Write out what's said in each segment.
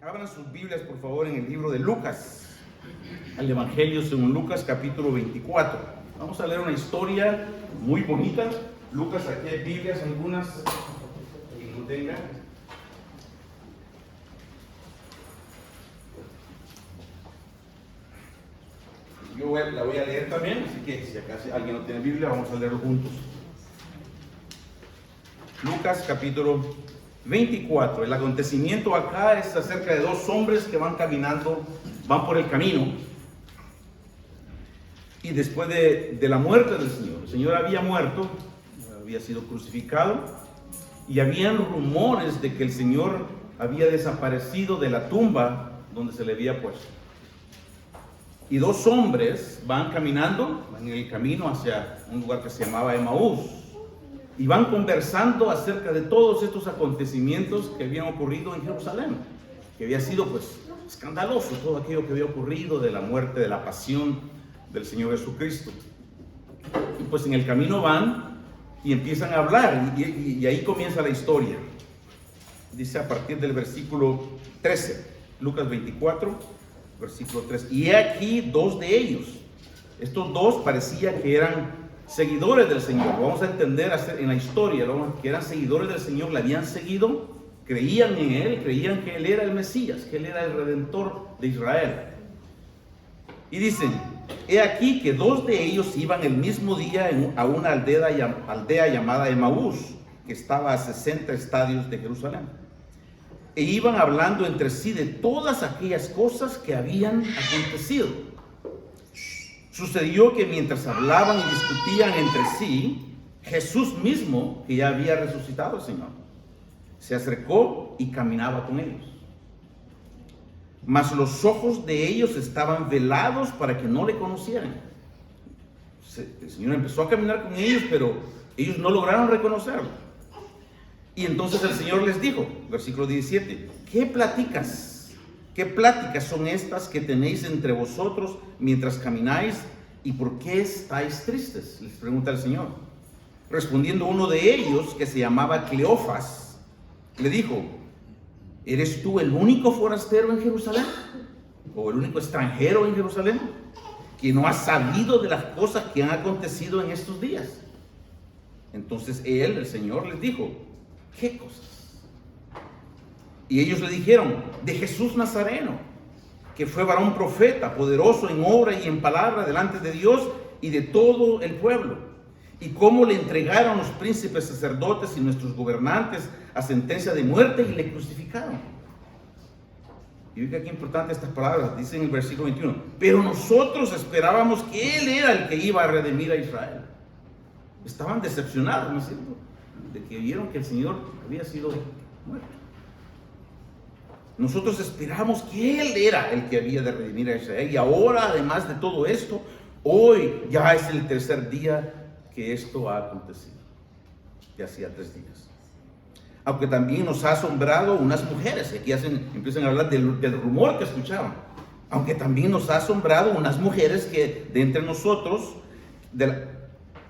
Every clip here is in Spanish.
Abran sus Biblias, por favor, en el libro de Lucas, al Evangelio según Lucas, capítulo 24. Vamos a leer una historia muy bonita. Lucas, aquí hay Biblias, algunas, quien no tenga. Yo la voy a leer también, así que si acaso alguien no tiene Biblia, vamos a leerlo juntos. Lucas, capítulo 24. El acontecimiento acá es acerca de dos hombres que van caminando, van por el camino. Y después de la muerte del Señor, el Señor había muerto, había sido crucificado, y habían rumores de que el Señor había desaparecido de la tumba donde se le había puesto. Y dos hombres van caminando en el camino hacia un lugar que se llamaba Emaús, y van conversando acerca de todos estos acontecimientos que habían ocurrido en Jerusalén, que había sido pues escandaloso todo aquello que había ocurrido de la muerte, de la pasión del Señor Jesucristo. Y pues en el camino van y empiezan a hablar, y ahí comienza la historia. Dice a partir del versículo 13, Lucas 24, versículo 3. Y he aquí dos de ellos. Estos dos parecía que eran seguidores del Señor. Vamos a entender en la historia, ¿no? Que eran seguidores del Señor, le habían seguido, creían en Él, creían que Él era el Mesías, que Él era el Redentor de Israel. Y dicen, he aquí que dos de ellos iban el mismo día a una aldea llamada Emaús, que estaba a 60 estadios de Jerusalén. E iban hablando entre sí de todas aquellas cosas que habían acontecido. Sucedió que mientras hablaban y discutían entre sí, Jesús mismo, que ya había resucitado al Señor, se acercó y caminaba con ellos. Mas los ojos de ellos estaban velados para que no le conocieran. El Señor empezó a caminar con ellos, pero ellos no lograron reconocerlo. Y entonces el Señor les dijo, versículo 17, ¿qué pláticas son estas que tenéis entre vosotros mientras camináis? ¿Y por qué estáis tristes?, les pregunta el Señor. Respondiendo uno de ellos, que se llamaba Cleofas, le dijo, ¿eres tú el único forastero en Jerusalén? ¿O el único extranjero en Jerusalén que no ha sabido de las cosas que han acontecido en estos días? Entonces él, el Señor, les dijo, ¿qué cosas? Y ellos le dijeron, de Jesús Nazareno, que fue varón profeta, poderoso en obra y en palabra delante de Dios y de todo el pueblo, y cómo le entregaron los príncipes sacerdotes y nuestros gobernantes a sentencia de muerte y le crucificaron. Y oiga qué importante estas palabras, dice en el versículo 21, pero nosotros esperábamos que Él era el que iba a redimir a Israel. Estaban decepcionados, ¿no es cierto?, de que vieron que el Señor había sido muerto. Nosotros esperamos que Él era el que había de redimir a Israel, y ahora, además de todo esto, hoy ya es el tercer día que esto ha acontecido. Ya hacía 3 días. Aunque también nos ha asombrado unas mujeres, y aquí empiezan a hablar del rumor que escuchaban. Aunque también nos ha asombrado unas mujeres que de entre nosotros,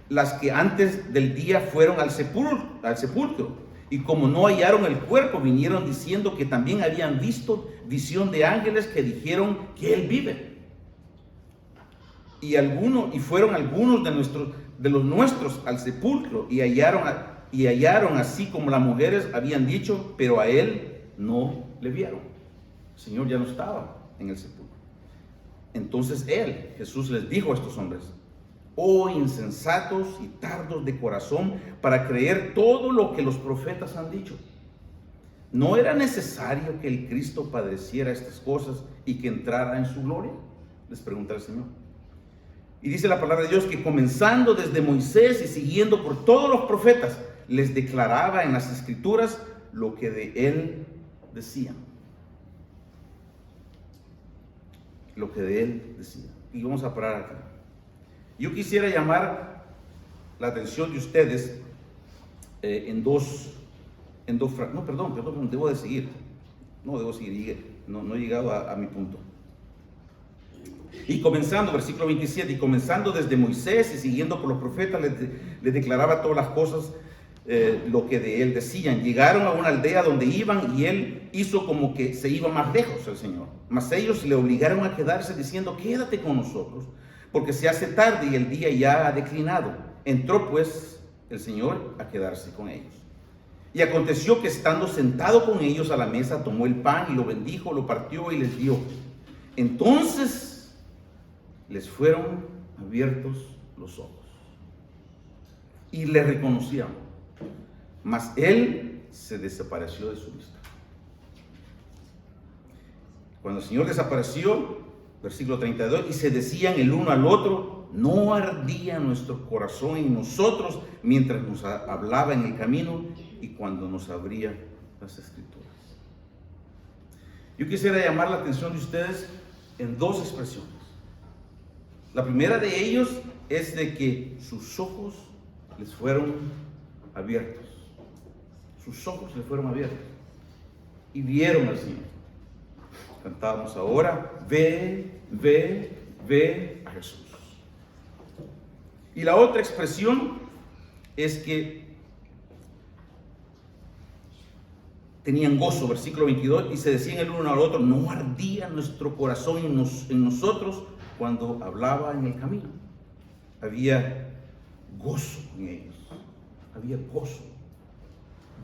las que antes del día fueron al sepulcro, y como no hallaron el cuerpo, vinieron diciendo que también habían visto visión de ángeles que dijeron que Él vive. Y fueron algunos de los nuestros al sepulcro y hallaron así como las mujeres habían dicho, pero a Él no le vieron. El Señor ya no estaba en el sepulcro. Entonces Jesús les dijo a estos hombres, oh insensatos y tardos de corazón para creer todo lo que los profetas han dicho. ¿No era necesario que el Cristo padeciera estas cosas y que entrara en su gloria?, les pregunta el Señor. Y dice la palabra de Dios que comenzando desde Moisés y siguiendo por todos los profetas, les declaraba en las Escrituras lo que de Él decían. Lo que de Él decían. Y vamos a parar aquí. Yo quisiera llamar la atención de ustedes debo seguir. No he llegado a mi punto. Y comenzando, versículo 27, y comenzando desde Moisés y siguiendo por los profetas, les declaraba todas las cosas lo que de él decían. Llegaron a una aldea donde iban y él hizo como que se iba más lejos el Señor. Mas ellos le obligaron a quedarse diciendo: quédate con nosotros, porque se hace tarde y el día ya ha declinado. Entró pues el Señor a quedarse con ellos. Y aconteció que estando sentado con ellos a la mesa, tomó el pan y lo bendijo, lo partió y les dio. Entonces les fueron abiertos los ojos y le reconocieron, mas él se desapareció de su vista. Cuando el Señor desapareció, versículo 32, y se decían el uno al otro: ¿no ardía nuestro corazón en nosotros mientras nos hablaba en el camino y cuando nos abría las Escrituras? Yo quisiera llamar la atención de ustedes en dos expresiones. La primera de ellos es de que sus ojos les fueron abiertos. Sus ojos les fueron abiertos y vieron al Señor. Cantábamos ahora: ve, ve, ve a Jesús. Y la otra expresión es que tenían gozo, versículo 22, y se decían el uno al otro: ¿no ardía nuestro corazón en nosotros cuando hablaba en el camino? Había gozo en ellos, había gozo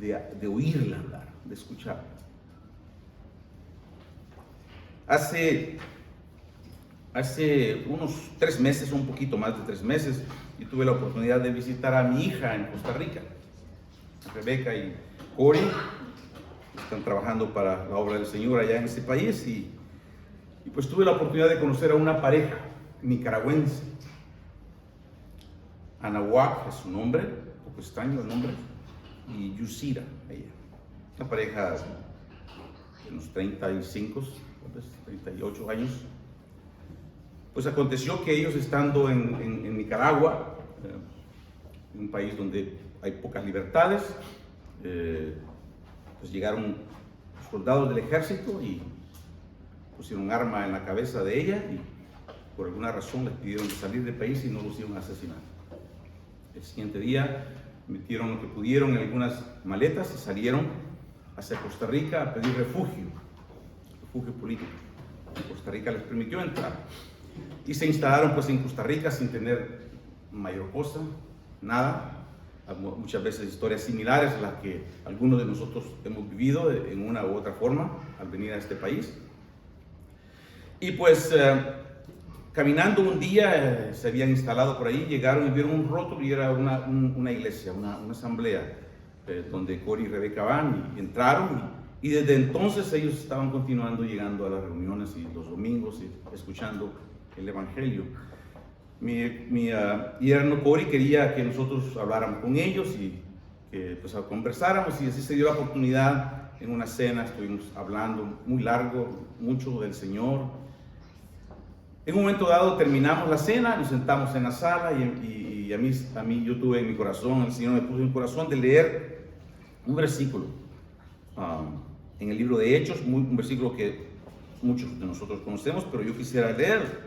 de oírle hablar, de escucharle. Hace unos 3 meses, un poquito más de 3 meses, yo tuve la oportunidad de visitar a mi hija en Costa Rica. Rebeca y Cory están trabajando para la obra del Señor allá en este país, y pues tuve la oportunidad de conocer a una pareja nicaragüense. Anahuac es su nombre, un poco extraño el nombre, y Yusira, ella. Una pareja de unos 35, 38 años. Pues aconteció que ellos, estando en Nicaragua, un país donde hay pocas libertades, pues llegaron soldados del ejército y pusieron un arma en la cabeza de ella, y por alguna razón les pidieron salir del país y no los iban a asesinar. El siguiente día metieron lo que pudieron en algunas maletas y salieron hacia Costa Rica a pedir refugio político. Costa Rica les permitió entrar y se instalaron pues en Costa Rica sin tener mayor cosa, nada. Muchas veces historias similares a las que algunos de nosotros hemos vivido en una u otra forma al venir a este país. Y pues caminando un día, se habían instalado por ahí, llegaron y vieron un rótulo y era una iglesia, una asamblea donde Cory y Rebeca van, y entraron, y desde entonces ellos estaban continuando llegando a las reuniones y los domingos y escuchando el Evangelio. Mi yerno Cory quería que nosotros habláramos con ellos y que pues conversáramos, y así se dio la oportunidad. En una cena estuvimos hablando muy largo, mucho del Señor. En un momento dado terminamos la cena, nos sentamos en la sala, y a mí yo tuve en mi corazón, el Señor me puso en mi corazón de leer un versículo en el libro de Hechos, un versículo que muchos de nosotros conocemos, pero yo quisiera leerlo.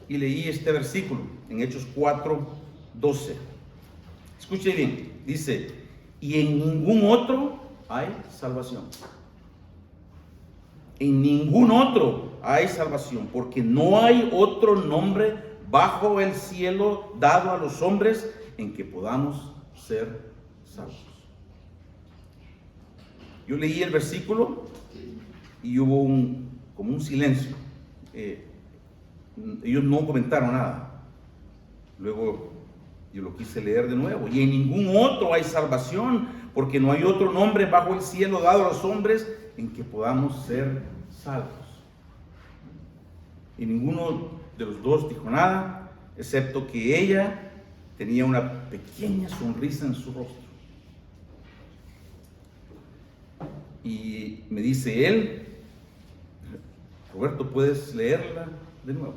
Y leí este versículo en Hechos 4:12. Escuche bien, dice: y en ningún otro hay salvación. En ningún otro hay salvación, porque no hay otro nombre bajo el cielo dado a los hombres en que podamos ser salvos. Yo leí el versículo y hubo como un silencio. Ellos no comentaron nada. Luego yo lo quise leer de nuevo. Y en ningún otro hay salvación, porque no hay otro nombre bajo el cielo dado a los hombres en que podamos ser salvos. Y ninguno de los dos dijo nada, excepto que ella tenía una pequeña sonrisa en su rostro. Y me dice él: Roberto, ¿puedes leerla de nuevo?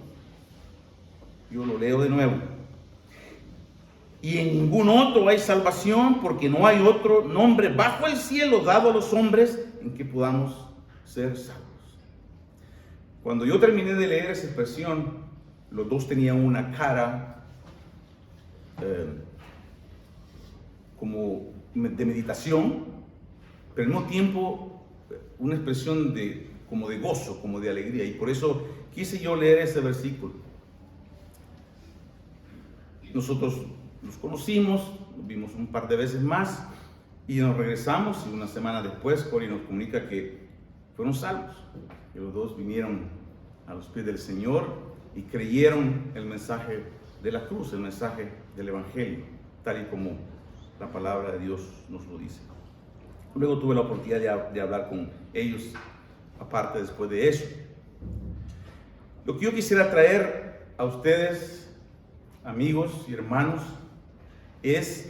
Yo lo leo de nuevo. Y en ningún otro hay salvación, porque no hay otro nombre bajo el cielo dado a los hombres en que podamos ser salvos. Cuando yo terminé de leer esa expresión, los dos tenían una cara como de meditación, pero al mismo tiempo una expresión como de gozo, como de alegría. Y por eso quise yo leer ese versículo. Nosotros los conocimos, nos vimos un par de veces más y nos regresamos, y una semana después Cory nos comunica que fueron salvos, que los dos vinieron a los pies del Señor y creyeron el mensaje de la cruz, el mensaje del Evangelio, tal y como la palabra de Dios nos lo dice. Luego tuve la oportunidad de hablar con ellos, aparte después de eso. Lo que yo quisiera traer a ustedes, amigos y hermanos, es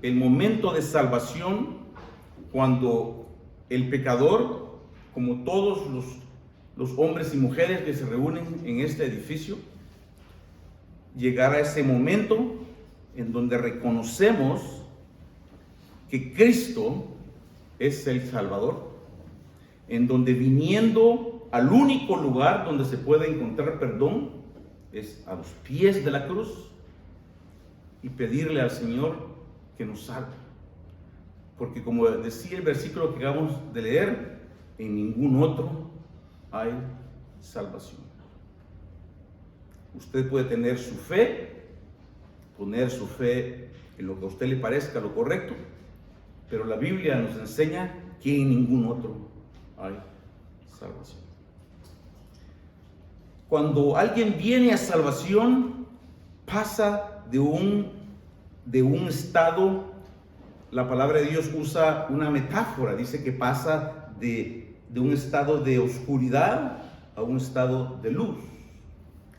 el momento de salvación cuando el pecador, como todos los hombres y mujeres que se reúnen en este edificio, llegar a ese momento en donde reconocemos que Cristo es el Salvador, en donde viniendo al único lugar donde se puede encontrar perdón es a los pies de la cruz, y pedirle al Señor que nos salve. Porque como decía el versículo que acabamos de leer, en ningún otro hay salvación. Usted puede tener su fe, poner su fe en lo que a usted le parezca lo correcto, pero la Biblia nos enseña que en ningún otro hay salvación. Cuando alguien viene a salvación, pasa de un estado, la palabra de Dios usa una metáfora, dice que pasa de un estado de oscuridad a un estado de luz.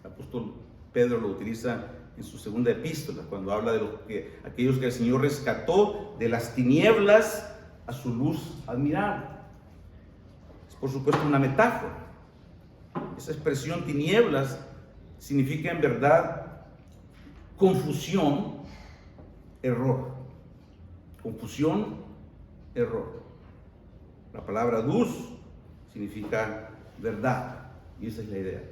El apóstol Pedro lo utiliza en su segunda epístola, cuando habla de aquellos que el Señor rescató de las tinieblas a su luz admirable. Es por supuesto una metáfora. Esa expresión tinieblas significa en verdad confusión, error. Confusión, error. La palabra luz significa verdad, y esa es la idea.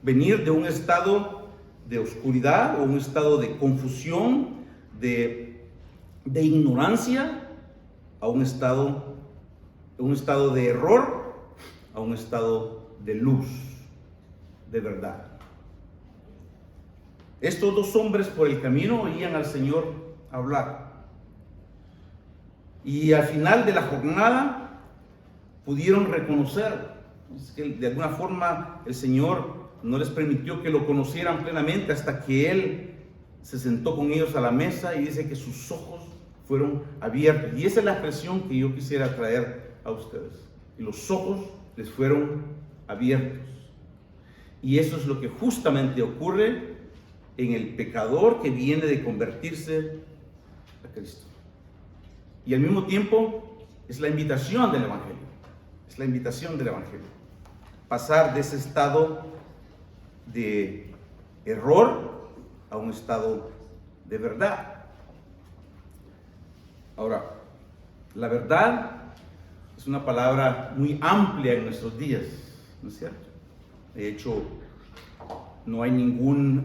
Venir de un estado de oscuridad o un estado de confusión, de ignorancia, a un estado de error, a un estado de luz, de verdad. Estos dos hombres por el camino oían al Señor hablar. Y al final de la jornada pudieron reconocer, es que de alguna forma el Señor no les permitió que lo conocieran plenamente hasta que Él se sentó con ellos a la mesa, y dice que sus ojos fueron abiertos. Y esa es la expresión que yo quisiera traer a ustedes. Y los ojos les fueron abiertos. Y eso es lo que justamente ocurre en el pecador que viene de convertirse a Cristo. Y al mismo tiempo es la invitación del Evangelio. Es la invitación del Evangelio. Pasar de ese estado de error a un estado de verdad. Ahora, la verdad es una palabra muy amplia en nuestros días, ¿no es cierto? De hecho, no hay ninguna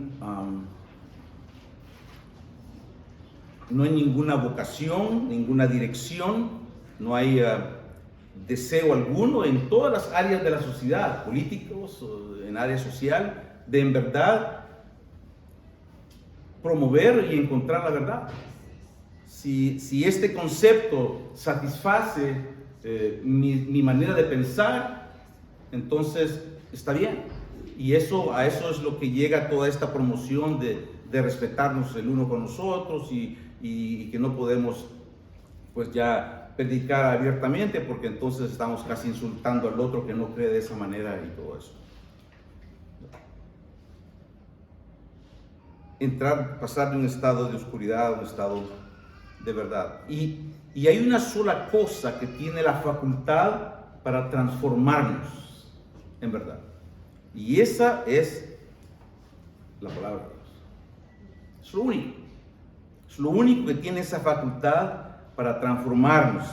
vocación, ninguna dirección, no hay deseo alguno en todas las áreas de la sociedad, políticos, en área social, de en verdad promover y encontrar la verdad. Si este concepto satisface mi manera de pensar, entonces está bien. Y a eso es lo que llega toda esta promoción de respetarnos el uno con los otros, y que no podemos pues ya predicar abiertamente, porque entonces estamos casi insultando al otro que no cree de esa manera y todo eso. Pasar de un estado de oscuridad a un estado de verdad. Y hay una sola cosa que tiene la facultad para transformarnos en verdad. Y esa es la palabra de Dios. Es lo único. Es lo único que tiene esa facultad para transformarnos.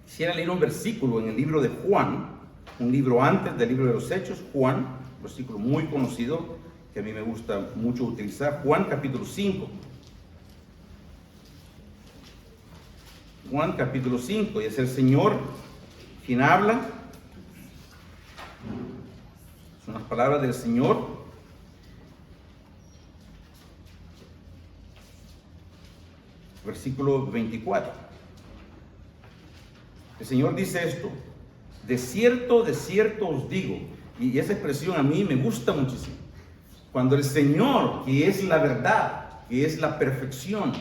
Quisiera leer un versículo en el libro de Juan, un libro antes del libro de los Hechos, Juan, un versículo muy conocido que a mí me gusta mucho utilizar, Juan capítulo 5. Juan capítulo 5, y es el Señor quien habla. Son las palabras del Señor. Versículo 24. El Señor dice esto: de cierto os digo, y esa expresión a mí me gusta muchísimo. Cuando el Señor, que es la verdad, que es la perfección,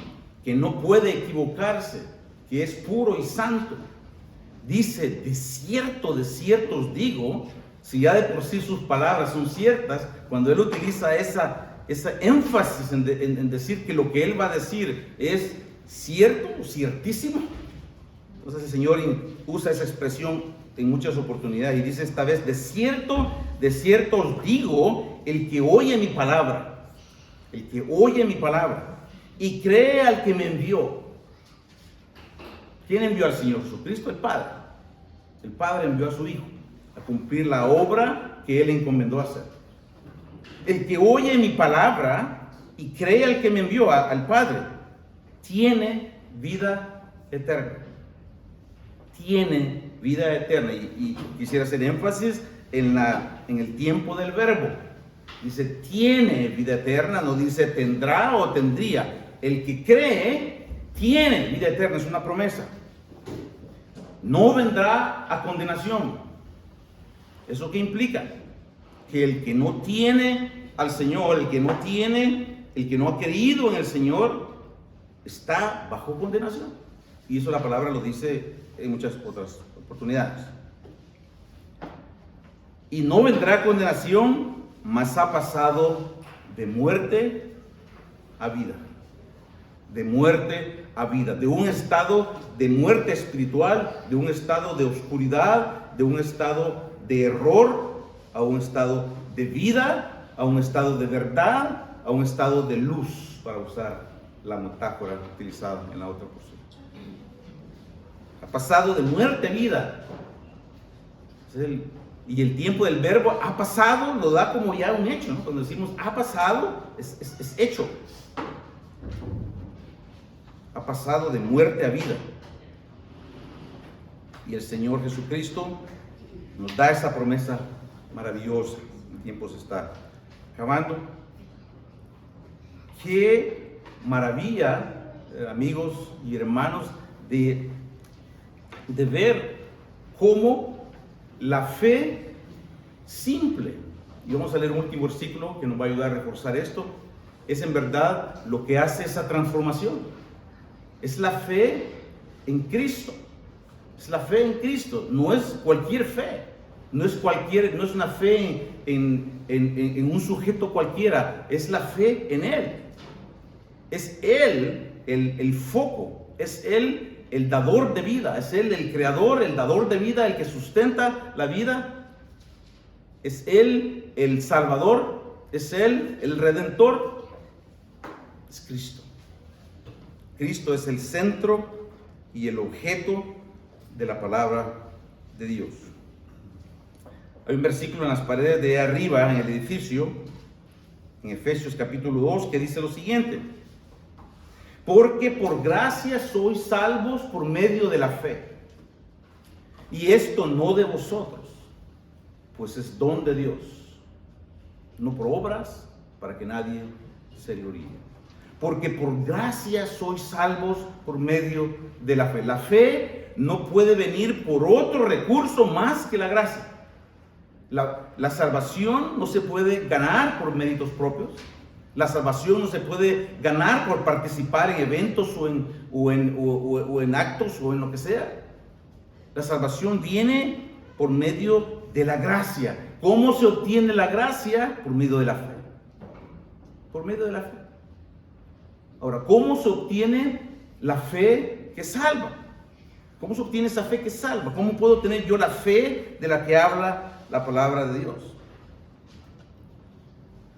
que no puede equivocarse, que es puro y santo, dice, de cierto os digo, si ya de por sí sus palabras son ciertas, cuando Él utiliza esa énfasis en decir que lo que Él va a decir es cierto, ciertísimo, entonces el Señor usa esa expresión en muchas oportunidades y dice esta vez, de cierto os digo, el que oye mi palabra y cree al que me envió. ¿Quién envió al Señor Jesucristo? El Padre. El Padre envió a su Hijo a cumplir la obra que Él encomendó hacer. El que oye mi palabra y cree al que me envió, al Padre, tiene vida eterna. Tiene vida eterna. Y quisiera hacer énfasis en el tiempo del verbo. Dice, tiene vida eterna, no dice tendrá o tendría. El que cree, tiene vida eterna, es una promesa. No vendrá a condenación. ¿Eso qué implica? Que el que no tiene al Señor, el que no ha creído en el Señor, está bajo condenación. Y eso la palabra lo dice en muchas otras oportunidades. Y no vendrá a condenación, mas ha pasado de muerte a vida. De muerte a vida, de un estado de muerte espiritual, de un estado de oscuridad, de un estado de error, a un estado de vida, a un estado de verdad, a un estado de luz, para usar la metáfora utilizada en la otra porción. Ha pasado de muerte a vida. Y el tiempo del verbo ha pasado lo da como ya un hecho, ¿no? Cuando decimos ha pasado, es hecho. Ha pasado de muerte a vida. Y el Señor Jesucristo nos da esa promesa maravillosa. El tiempo se está acabando. Qué maravilla, amigos y hermanos, de ver cómo la fe simple, y vamos a leer un último versículo que nos va a ayudar a reforzar esto, es en verdad lo que hace esa transformación. Es la fe en Cristo. Es la fe en Cristo. No es cualquier fe. No es una fe en un sujeto cualquiera. Es la fe en Él. Es Él el foco. Es Él el dador de vida. Es Él el creador, el dador de vida, el que sustenta la vida. Es Él el Salvador. Es Él el Redentor. Es Cristo. Cristo es el centro y el objeto de la palabra de Dios. Hay un versículo en las paredes de arriba, en el edificio, en Efesios capítulo 2, que dice lo siguiente: porque por gracia sois salvos por medio de la fe, y esto no de vosotros, pues es don de Dios, no por obras, para que nadie se gloríe. Porque por gracia sois salvos por medio de la fe. La fe no puede venir por otro recurso más que la gracia. La salvación no se puede ganar por méritos propios. La salvación no se puede ganar por participar en eventos o en actos o en lo que sea. La salvación viene por medio de la gracia. ¿Cómo se obtiene la gracia? Por medio de la fe. Por medio de la fe. Ahora, ¿cómo se obtiene la fe que salva? ¿Cómo se obtiene esa fe que salva? ¿Cómo puedo tener yo la fe de la que habla la palabra de Dios?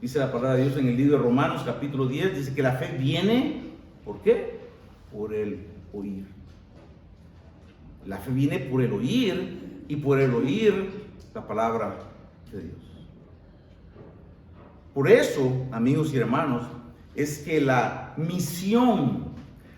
Dice la palabra de Dios en el libro de Romanos capítulo 10, dice que la fe viene, ¿por qué? Por el oír. La fe viene por el oír, y por el oír la palabra de Dios. Por eso, amigos y hermanos, es que la misión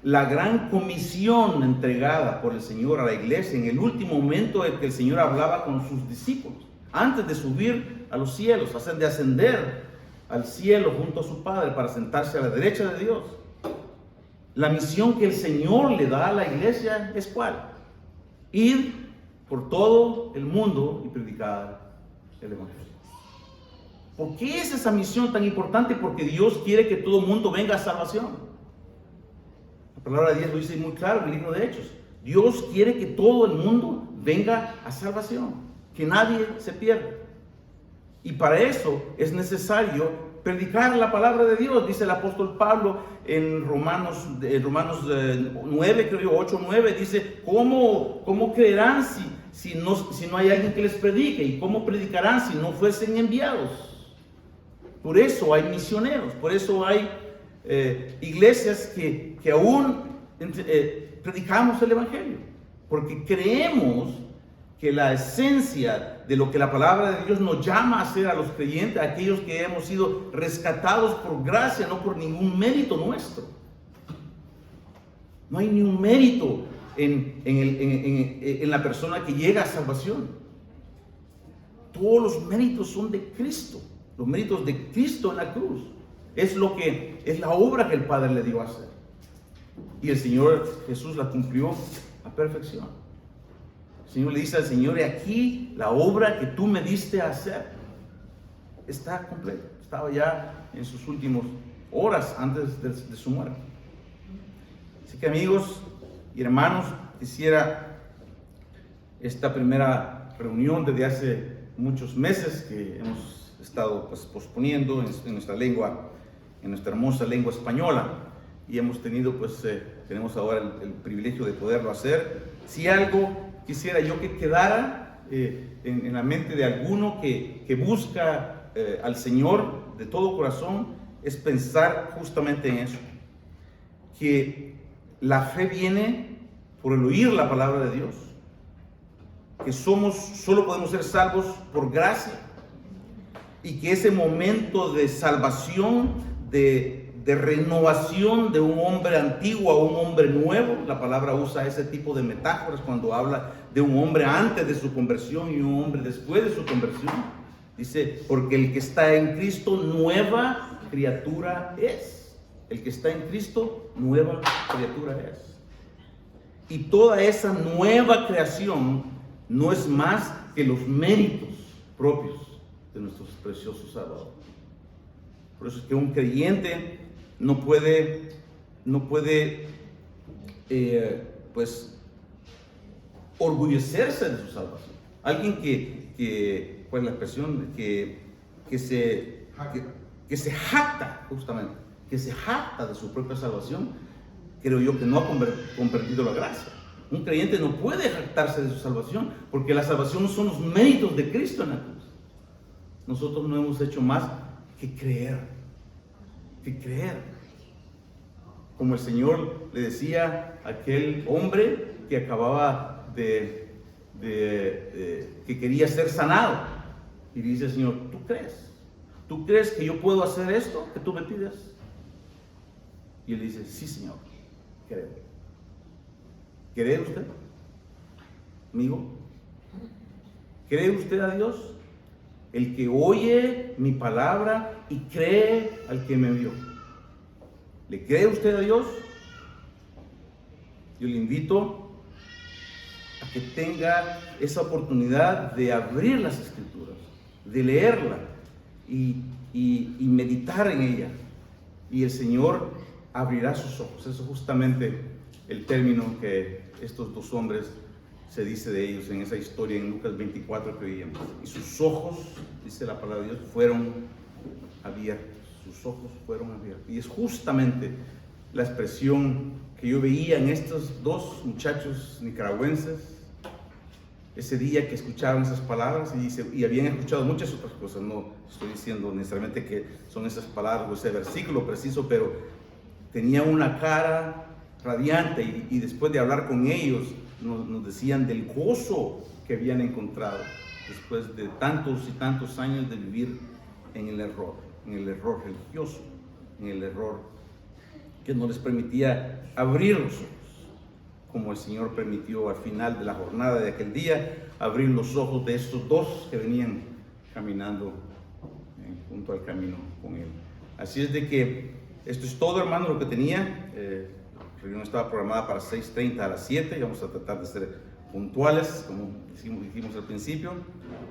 la gran comisión entregada por el Señor a la iglesia en el último momento en que el Señor hablaba con sus discípulos, antes de subir a los cielos, de ascender al cielo junto a su Padre para sentarse a la derecha de Dios. La misión que el Señor le da a la iglesia es ¿cuál? Ir por todo el mundo y predicar el Evangelio. ¿Por qué es esa misión tan importante? Porque Dios quiere que todo el mundo venga a salvación. La palabra de Dios lo dice muy claro en el libro de Hechos. Dios quiere que todo el mundo venga a salvación, que nadie se pierda. Y para eso es necesario predicar la palabra de Dios. Dice el apóstol Pablo en Romanos 9, creo yo, 8, 9, dice, ¿cómo creerán si no hay alguien que les predique? ¿Y cómo predicarán si no fuesen enviados? Por eso hay misioneros, por eso hay iglesias que aún predicamos el Evangelio, porque creemos que la esencia de lo que la palabra de Dios nos llama a hacer a los creyentes, a aquellos que hemos sido rescatados por gracia, no por ningún mérito nuestro. No hay ni un mérito en la persona que llega a salvación. Todos los méritos son de Cristo. Los méritos de Cristo en la cruz es la obra que el Padre le dio a hacer, y el Señor Jesús la cumplió a perfección. El Señor le dice al Señor: y aquí la obra que tú me diste a hacer está completa. Estaba ya en sus últimas horas antes de su muerte. Así que, amigos y hermanos, quisiera esta primera reunión desde hace muchos meses que hemos estado posponiendo en nuestra lengua, en nuestra hermosa lengua española, y hemos tenido tenemos ahora el privilegio de poderlo hacer. Si algo quisiera yo que quedara en la mente de alguno que busca al Señor de todo corazón, es pensar justamente en eso, que la fe viene por el oír la palabra de Dios, que solo podemos ser salvos por gracia, y que ese momento de salvación, de renovación de un hombre antiguo a un hombre nuevo, la palabra usa ese tipo de metáforas cuando habla de un hombre antes de su conversión y un hombre después de su conversión. Dice, porque el que está en Cristo, nueva criatura es. El que está en Cristo, nueva criatura es. Y toda esa nueva creación no es más que los méritos propios de nuestros preciosos Salvador. Por eso es que un creyente no puede orgullecerse de su salvación. Alguien que ¿cuál es la expresión? Que se jacta, justamente, que se jacta de su propia salvación, creo yo que no ha comprendido la gracia. Un creyente no puede jactarse de su salvación, porque la salvación son los méritos de Cristo en la cruz. Nosotros no hemos hecho más que creer. Como el Señor le decía a aquel hombre que acababa que quería ser sanado, y dice el Señor: ¿tú crees que yo puedo hacer esto que tú me pides? Y él dice: sí, Señor, creo. ¿Cree usted, amigo? ¿Cree usted a Dios? El que oye mi palabra y cree al que me envió. ¿Le cree usted a Dios? Yo le invito a que tenga esa oportunidad de abrir las Escrituras, de leerla y meditar en ella. Y el Señor abrirá sus ojos. Eso es justamente el término que estos dos hombres se dice de ellos en esa historia en Lucas 24 que veíamos. Y sus ojos, dice la palabra de Dios, fueron abiertos. Sus ojos fueron abiertos. Y es justamente la expresión que yo veía en estos dos muchachos nicaragüenses ese día que escuchaban esas palabras, y habían escuchado muchas otras cosas. No estoy diciendo necesariamente que son esas palabras o ese versículo preciso, pero tenía una cara radiante, y después de hablar con ellos nos decían del gozo que habían encontrado después de tantos y tantos años de vivir en el error religioso, en el error que no les permitía abrir los ojos, como el Señor permitió al final de la jornada de aquel día abrir los ojos de estos dos que venían caminando junto al camino con Él. Así es de que esto es todo, hermano, lo que tenía. La reunión estaba programada para 6:30 a las 7, y vamos a tratar de ser puntuales, como dijimos al principio.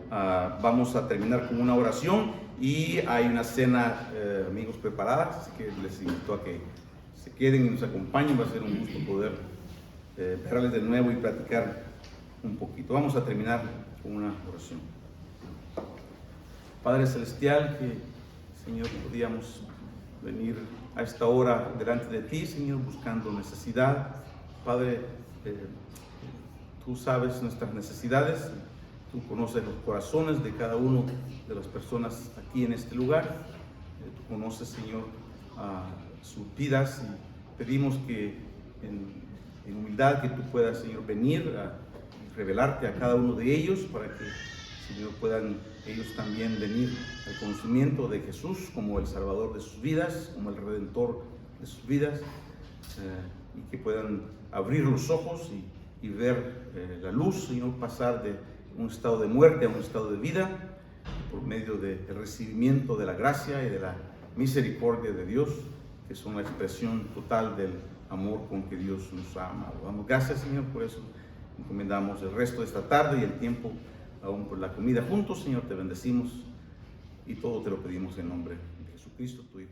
Vamos a terminar con una oración y hay una cena, amigos, preparada, así que les invito a que se queden y nos acompañen. Va a ser un gusto poder verles de nuevo y platicar un poquito. Vamos a terminar con una oración. Padre Celestial, que, Señor, podíamos venir a esta hora delante de ti, Señor, buscando necesidad. Padre, tú sabes nuestras necesidades, tú conoces los corazones de cada uno de las personas aquí en este lugar. Tú conoces, Señor, sus vidas, y pedimos que en humildad que tú puedas, Señor, venir a revelarte a cada uno de ellos, para que, Señor, puedan ellos también venir al conocimiento de Jesús como el Salvador de sus vidas, como el Redentor de sus vidas, y que puedan abrir los ojos y ver la luz, Señor, pasar de un estado de muerte a un estado de vida, por medio del recibimiento de la gracia y de la misericordia de Dios, que son la expresión total del amor con que Dios nos ha amado. Damos gracias, Señor, por eso encomendamos el resto de esta tarde y el tiempo aún por la comida juntos. Señor, te bendecimos y todo te lo pedimos en nombre de Jesucristo, tu Hijo.